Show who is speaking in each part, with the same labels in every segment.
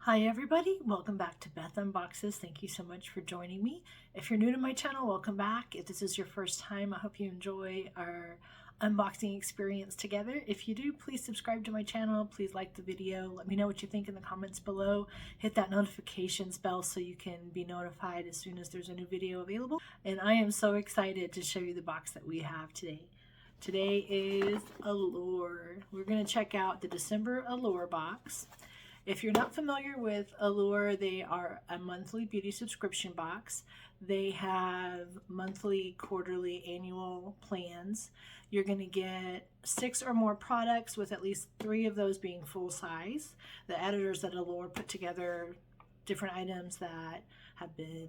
Speaker 1: Hi everybody, welcome back to Beth Unboxes. Thank you so much for joining me. If you're new to my channel, welcome back. If this is your first time, I hope you enjoy our unboxing experience together. If you do, please subscribe to my channel. Please like the video. Let me know what you think in the comments below. Hit that notifications bell so you can be notified as soon as there's a new video available. And I am so excited to show you the box that we have today. Today is Allure. We're going to check out the December Allure box. If you're not familiar with Allure, they are a monthly beauty subscription box. They have monthly, quarterly, annual plans. You're going to get 6 or more products, with at least 3 of those being full size. The editors at Allure put together different items that have been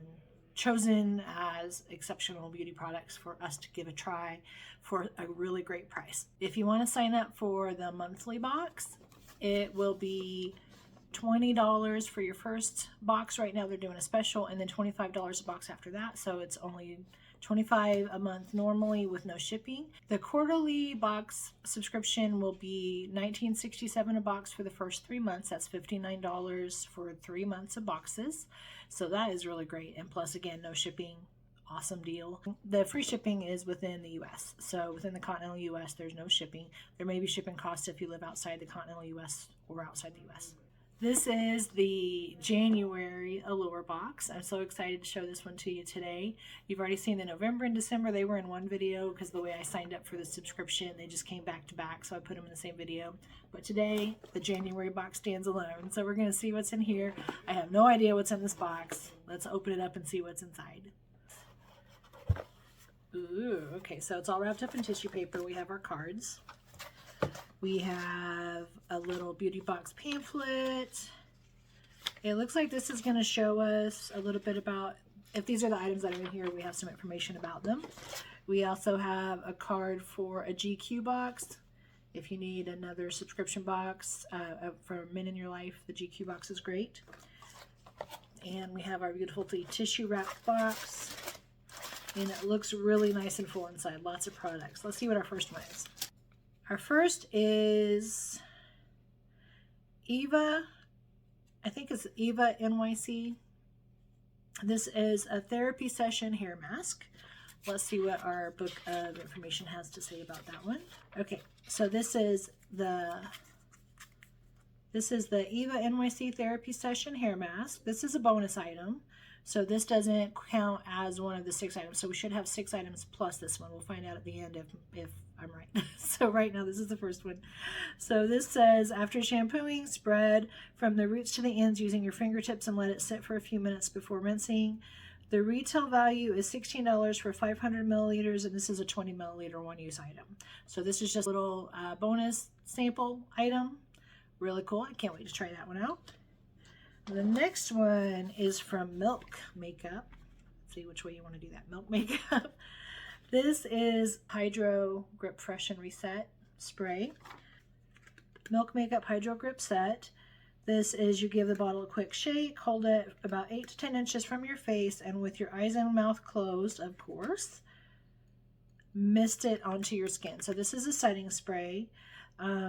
Speaker 1: chosen as exceptional beauty products for us to give a try for a really great price. If you want to sign up for the monthly box, it will be $20 for your first box. Right now they're doing a special, and then $25 a box after that, so it's only $25 a month normally with no shipping. The quarterly box subscription will be $19.67 a box for the first 3 months. That's $59 for 3 months of boxes, so that is really great. And plus, again, no shipping. Awesome deal. The free shipping is within the US, so within the continental US there's no shipping. There may be shipping costs if you live outside the continental US or outside the US. This is the January Allure box. I'm so excited to show this one to you today. You've already seen the November and December. They were in one video because the way I signed up for the subscription, they just came back to back, so I put them in the same video. But today, the January box stands alone. So we're going to see what's in here. I have no idea what's in this box. Let's open it up and see what's inside. Ooh, okay, so it's all wrapped up in tissue paper. We have our cards. We have a little beauty box pamphlet. It looks like this is going to show us a little bit about, if these are the items that are in here, we have some information about them. We also have a card for a GQ box. If you need another subscription box for men in your life, the GQ box is great. And we have our beautiful tissue wrapped box. And it looks really nice and full inside. Lots of products. Let's see what our first one is. Our first is Eva, I think it's Eva NYC. This is a therapy session hair mask. Let's see what our book of information has to say about that one. Okay, so this is the Eva NYC therapy session hair mask. This is a bonus item, so this doesn't count as one of the 6 items. So we should have 6 items plus this one. We'll find out at the end if I'm right. So right now, this is the first one. So this says, after shampooing, spread from the roots to the ends using your fingertips and let it sit for a few minutes before rinsing. The retail value is $16 for 500 milliliters, and this is a 20 milliliter one-use item. So this is just a little bonus sample item. Really cool. I can't wait to try that one out. The next one is from Milk Makeup. Let's see which way you want to do that. Milk Makeup. This is Hydro Grip Fresh and Reset Spray. Milk Makeup Hydro Grip Set. This is, you give the bottle a quick shake, hold it about 8 to 10 inches from your face, and with your eyes and mouth closed, of course, mist it onto your skin. So this is a setting spray.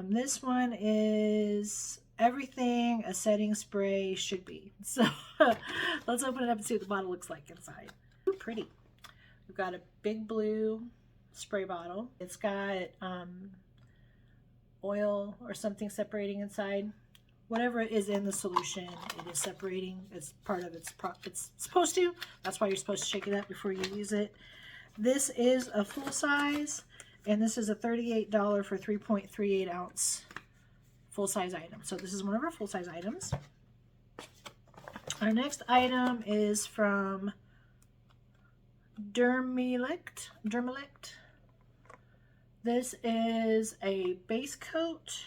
Speaker 1: This one is everything a setting spray should be. So let's open it up and see what the bottle looks like inside. Ooh, pretty. We've got a big blue spray bottle. It's got oil or something separating inside. Whatever is in the solution, it is separating. It's part of it's supposed to. That's why you're supposed to shake it up before you use it. This is a full size, and this is a $38 for 3.38 ounce full size item. So this is one of our full size items. Our next item is from Dermelict. This is a base coat.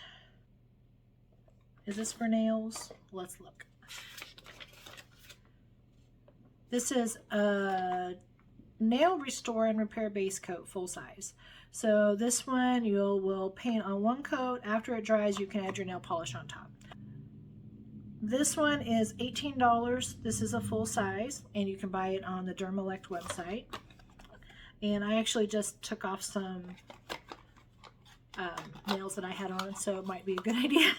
Speaker 1: Is this for nails? Let's look. This is a nail restore and repair base coat, full size. So this one you will paint on one coat. After it dries, you can add your nail polish on top. This one is $18. This is a full size, and you can buy it on the Dermelict website. And I actually just took off some nails that I had on, so it might be a good idea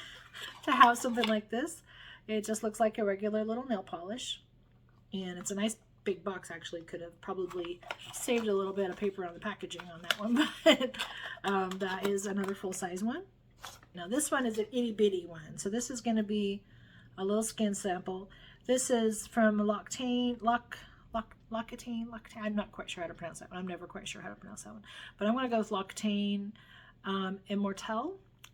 Speaker 1: to have something like this. It just looks like a regular little nail polish. And it's a nice big box. Actually, could have probably saved a little bit of paper on the packaging on that one, but that is another full-size one. Now this one is an itty-bitty one, so this is going to be a little skin sample. This is from L'Occitane. I'm not quite sure how to pronounce that one. I'm never quite sure how to pronounce that one, but I'm going to go with L'Occitane Immortelle.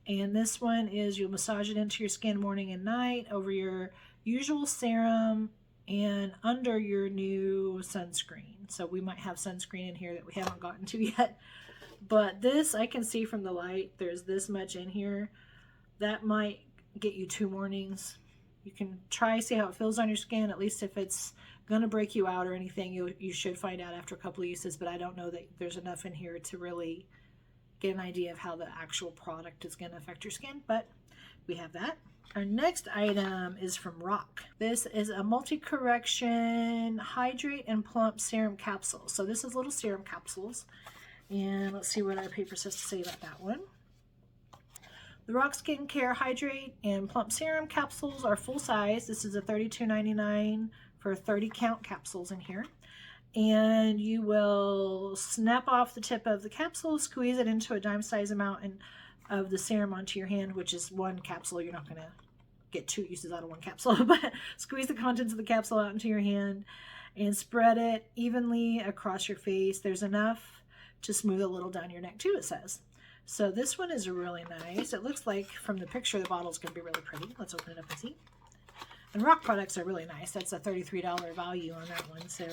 Speaker 1: And this one is, you'll massage it into your skin morning and night over your usual serum and under your new sunscreen. So we might have sunscreen in here that we haven't gotten to yet. But this, I can see from the light, there's this much in here. That might get you 2 mornings. You can try, see how it feels on your skin. At least if it's going to break you out or anything, you should find out after a couple of uses. But I don't know that there's enough in here to really get an idea of how the actual product is going to affect your skin. But we have that. Our next item is from Rock. This is a multi-correction hydrate and plump serum capsule. So this is little serum capsules. And let's see what our paper says to say about that one. The Rock Skincare Hydrate and Plump Serum capsules are full size. This is a $32.99 for 30 count capsules in here. And you will snap off the tip of the capsule, squeeze it into a dime size amount of the serum onto your hand, which is 1 capsule. You're not going to get 2 uses out of 1 capsule, but squeeze the contents of the capsule out into your hand and spread it evenly across your face. There's enough to smooth a little down your neck too, it says. So this one is really nice. It looks like from the picture the bottle is going to be really pretty. Let's open it up and see. And Rock products are really nice. That's a $33 value on that one. So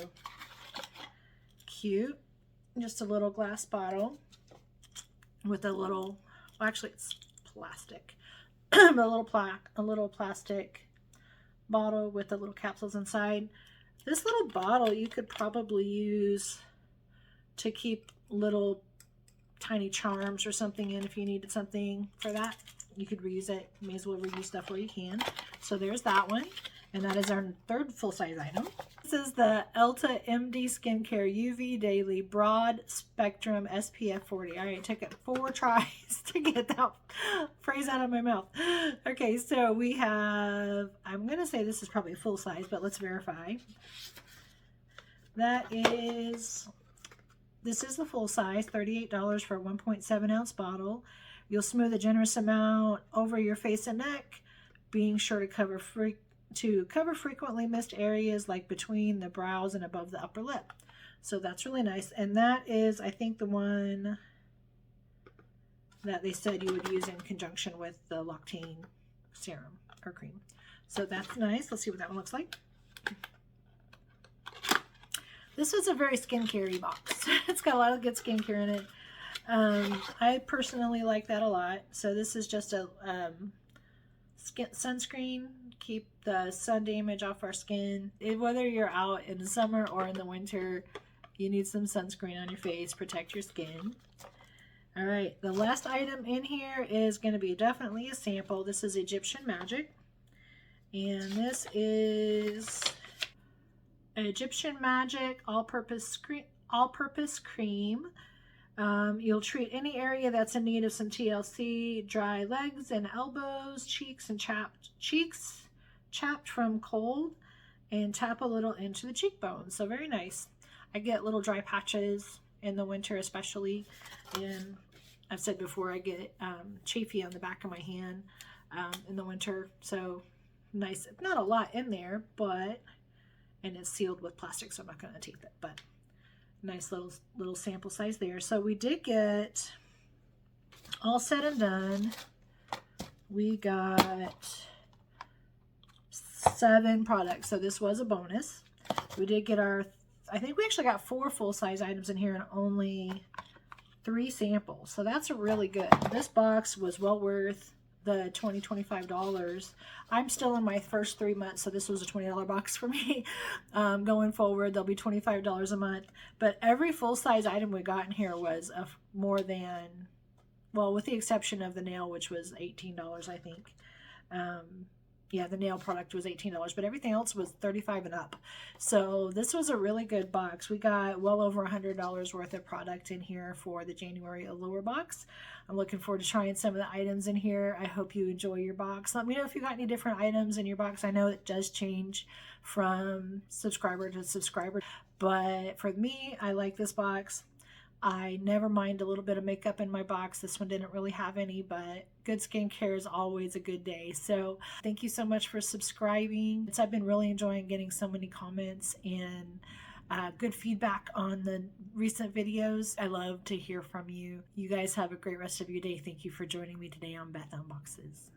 Speaker 1: cute. Just a little glass bottle with a little, well, actually it's plastic. a little plastic bottle with the little capsules inside. This little bottle you could probably use to keep little tiny charms or something in if you needed something for that. You could reuse it. You may as well reuse stuff where you can. So there's that one. And that is our 3rd full-size item. This is the Elta MD Skincare UV Daily Broad Spectrum SPF 40. All right, it took it 4 tries to get that phrase out of my mouth. Okay, so we have, I'm going to say this is probably a full size, but let's verify. This is the full size, $38 for a 1.7 ounce bottle. You'll smooth a generous amount over your face and neck, being sure to cover frequently missed areas like between the brows and above the upper lip. So that's really nice. And that is, I think, the one that they said you would use in conjunction with the L'Occitane serum or cream. So that's nice. Let's see what that one looks like. This is a very skincare-y box. It's got a lot of good skincare in it. I personally like that a lot. So this is just a sunscreen. Keep the sun damage off our skin. Whether you're out in the summer or in the winter, you need some sunscreen on your face. Protect your skin. All right, the last item in here is going to be definitely a sample. This is Egyptian Magic. And this is Egyptian Magic all-purpose cream. You'll treat any area that's in need of some TLC, dry legs and elbows, cheeks chapped from cold, and tap a little into the cheekbones. So very nice. I get little dry patches in the winter especially, and I've said before I get chafy on the back of my hand in the winter. So nice. Not a lot in there, but and it's sealed with plastic, so I'm not going to tape it, but nice little sample size there. So we did get, all said and done, we got 7 products. So this was a bonus. We did get I think we actually got 4 full-size items in here and only 3 samples. So that's really good. This box was well worth the $25. I'm still in my first 3 months, so this was a $20 box for me. Going forward, they'll be $25 a month. But every full-size item we got in here was more than, well, with the exception of the nail, which was $18, I think. Yeah, the nail product was $18, but everything else was $35 and up. So this was a really good box. We got well over $100 worth of product in here for the January Allure box. I'm looking forward to trying some of the items in here. I hope you enjoy your box. Let me know if you got any different items in your box. I know it does change from subscriber to subscriber, but for me, I like this box. I never mind a little bit of makeup in my box. This one didn't really have any, but good skincare is always a good day. So thank you so much for subscribing. I've been really enjoying getting so many comments and good feedback on the recent videos. I love to hear from you. You guys have a great rest of your day. Thank you for joining me today on Beth Unboxes.